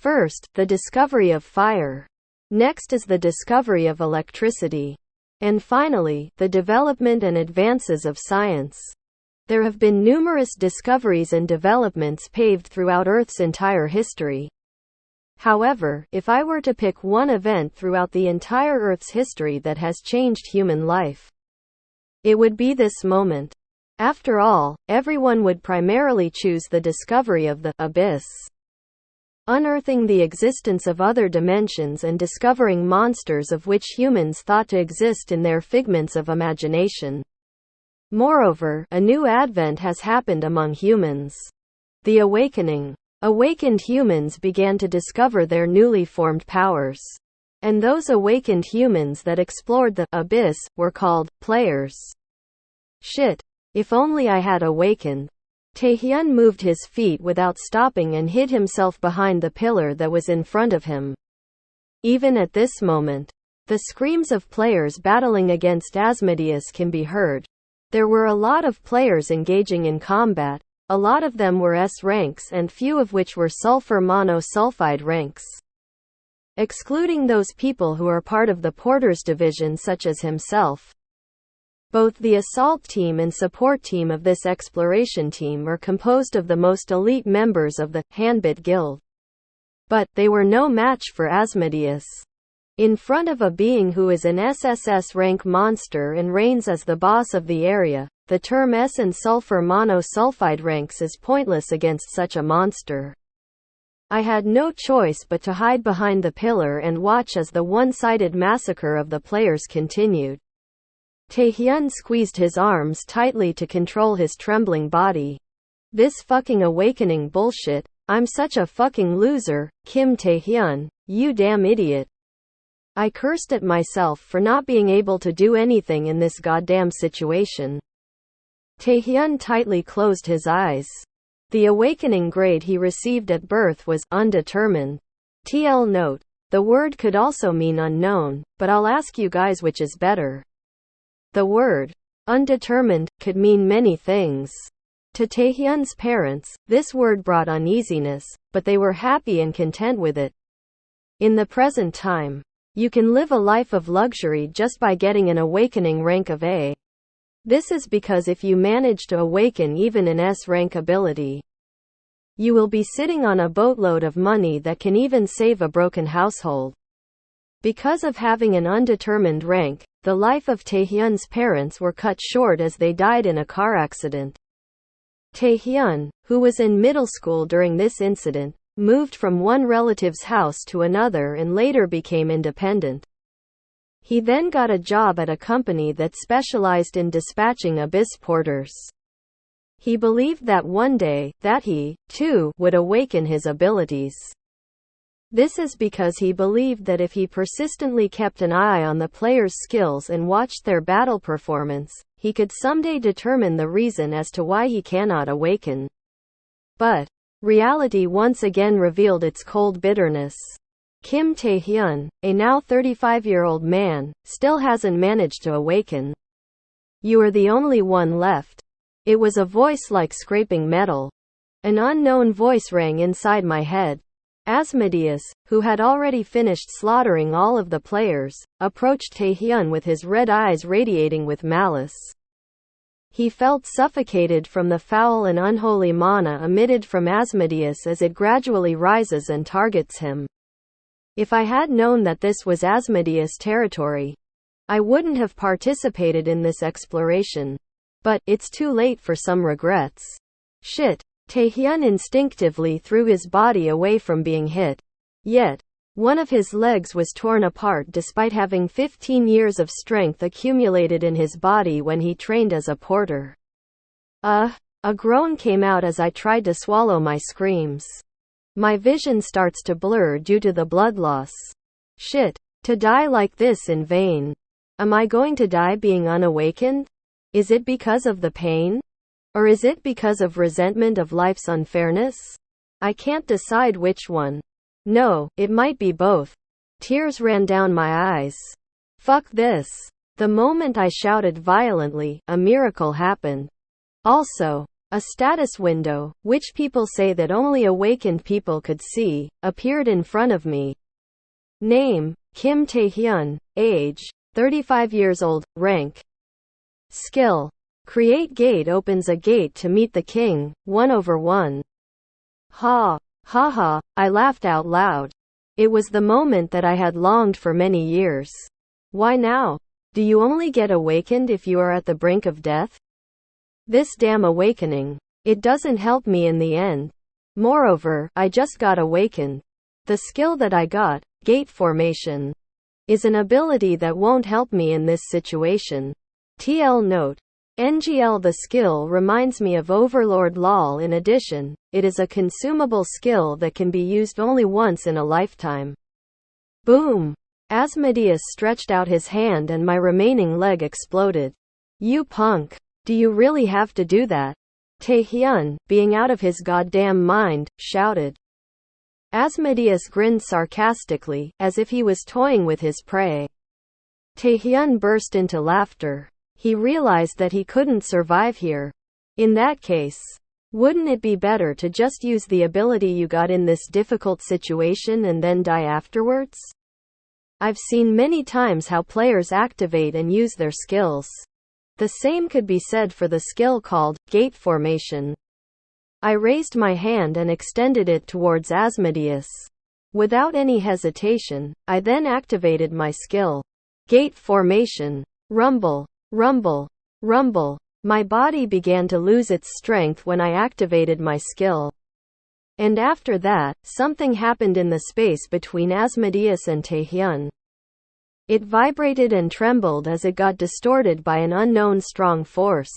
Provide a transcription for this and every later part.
First, the discovery of fire. Next is the discovery of electricity. And finally, the development and advances of science. There have been numerous discoveries and developments paved throughout Earth's entire history. However, if I were to pick one event throughout the entire Earth's history that has changed human life, it would be this moment. After all, everyone would primarily choose the discovery of the abyss. Unearthing the existence of other dimensions and discovering monsters of which humans thought to exist in their figments of imagination. Moreover, a new advent has happened among humans. The awakening. Awakened humans began to discover their newly formed powers. And those awakened humans that explored the abyss were called players. Shit. If only I had awakened. Tahan moved his feet without stopping and hid himself behind the pillar that was in front of him. Even at this moment, the screams of players battling against Asmodeus can be heard. There were a lot of players engaging in combat. A lot of them were S ranks and few of which were sulfur monosulfide ranks. Excluding those people who are part of the Porter's division such as himself. Both the assault team and support team of this exploration team are composed of the most elite members of the Handbit Guild. But they were no match for Asmodeus. In front of a being who is an SSS rank monster and reigns as the boss of the area, the term S and sulfur monosulfide ranks is pointless against such a monster. I had no choice but to hide behind the pillar and watch as the one-sided massacre of the players continued. Taehyun squeezed his arms tightly to control his trembling body. This fucking awakening bullshit. I'm such a fucking loser, Kim Taehyun, you damn idiot. I cursed at myself for not being able to do anything in this goddamn situation. Taehyun tightly closed his eyes. The awakening grade he received at birth was undetermined. TL note. The word could also mean unknown, but I'll ask you guys which is better. The word undetermined could mean many things. To Taehyun's parents, this word brought uneasiness, but they were happy and content with it. In the present time, you can live a life of luxury just by getting an awakening rank of A. This is because if you manage to awaken even an S rank ability, you will be sitting on a boatload of money that can even save a broken household. Because of having an undetermined rank, the life of Taehyun's parents were cut short as they died in a car accident. Taehyun, who was in middle school during this incident, moved from one relative's house to another and later became independent. He then got a job at a company that specialized in dispatching abyss porters. He believed that one day, that he, too, would awaken his abilities. This is because he believed that if he persistently kept an eye on the players' skills and watched their battle performance, he could someday determine the reason as to why he cannot awaken. But reality once again revealed its cold bitterness. Kim Taehyun, a now 35-year-old man, still hasn't managed to awaken. You are the only one left. It was a voice like scraping metal. An unknown voice rang inside my head. Asmodeus, who had already finished slaughtering all of the players, approached Taehyun with his red eyes radiating with malice. He felt suffocated from the foul and unholy mana emitted from Asmodeus as it gradually rises and targets him. If I had known that this was Asmodeus territory, I wouldn't have participated in this exploration. But it's too late for some regrets. Shit. Taehyun instinctively threw his body away from being hit. Yet, one of his legs was torn apart despite having 15 years of strength accumulated in his body when he trained as a porter. A groan came out as I tried to swallow my screams. My vision starts to blur due to the blood loss. Shit. To die like this in vain. Am I going to die being unawakened? Is it because of the pain? Or is it because of resentment of life's unfairness? I can't decide which one. No, it might be both. Tears ran down my eyes. Fuck this. The moment I shouted violently, a miracle happened. Also, A status window, which people say that only awakened people could see, appeared in front of me. Name: Kim Tae-hyun. Age: 35 years old. Rank: Skill: Create gate opens a gate to meet the king, 1/1. Ha! Ha ha! I laughed out loud. It was the moment that I had longed for many years. Why now? Do you only get awakened if you are at the brink of death? This damn awakening. It doesn't help me in the end. Moreover, I just got awakened. The skill that I got, gate formation, is an ability that won't help me in this situation. TL note. NGL. The skill reminds me of Overlord lol. In addition, it is a consumable skill that can be used only once in a lifetime. Boom! Asmodeus stretched out his hand and my remaining leg exploded. You punk! Do you really have to do that? Tae-hyun, being out of his goddamn mind, shouted. Asmodeus grinned sarcastically, as if he was toying with his prey. Tae-hyun burst into laughter. He realized that he couldn't survive here. In that case, wouldn't it be better to just use the ability you got in this difficult situation and then die afterwards? I've seen many times how players activate and use their skills. The same could be said for the skill called gate formation. I raised my hand and extended it towards Asmodeus. Without any hesitation, I then activated my skill. Gate formation. Rumble. Rumble. Rumble. My body began to lose its strength when I activated my skill. And after that, something happened in the space between Asmodeus and Tae-hyun. It vibrated and trembled as it got distorted by an unknown strong force.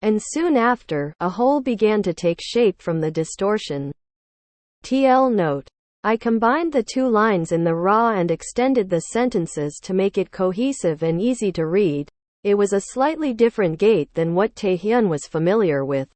And soon after, a hole began to take shape from the distortion. TL note. I combined the two lines in the raw and extended the sentences to make it cohesive and easy to read. It was a slightly different gate than what Tae-hyun was familiar with.